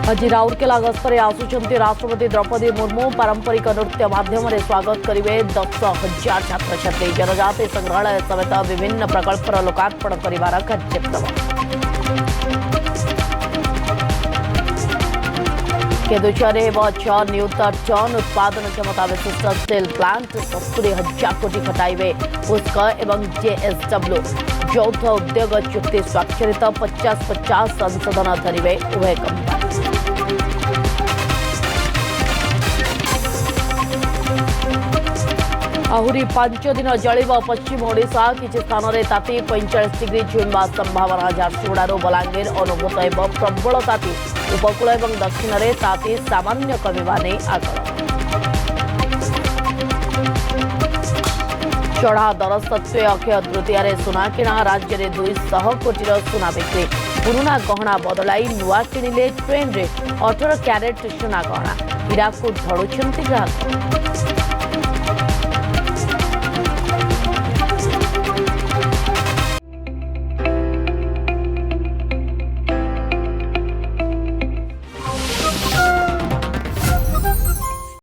आज राउरकेला गस्तरे आसुचंती राष्ट्रपति द्रौपदी मुर्मू पारंपरिक नृत्य माध्यम स्वागत करेंगे 10,000 छात्र छात्री। जनजाति संग्रहालय समेत विभिन्न प्रकल्पर लोकार्पण कर कार्यक्रम। केदुझरे 6 न्यूटन टन उत्पादन क्षमता विशिष्ट स्टील प्लांट 70,000 कोटी खटाइबे पुस्क एवं जेएसडब्ल्यू यौथ उद्योग चुक्ति स्वाक्षरित 50-50 संशोधन धरिबे उभय कंपनी। आहुरी 5 दिन जलिब पश्चिम ओडिशा किछि स्थान में ताती 45 डिग्री छुईवा संभावना। झारसुगुड़ारू बलांगीर अनुभूत एवं प्रबल ताती उपकूल और दक्षिण में ताती सामान्य कमिबा नहीं आकलन। चढ़ा दर सत्वे अक्षय तृतीय सुना किणा राज्य में 200 कोटी सुना बिक्री। पुराना गहना बदलाई नुआ किणिले ट्रेन रे 18 क्यारेट सुना गहना। हीराकू ढड़ुछंती ग्राहक।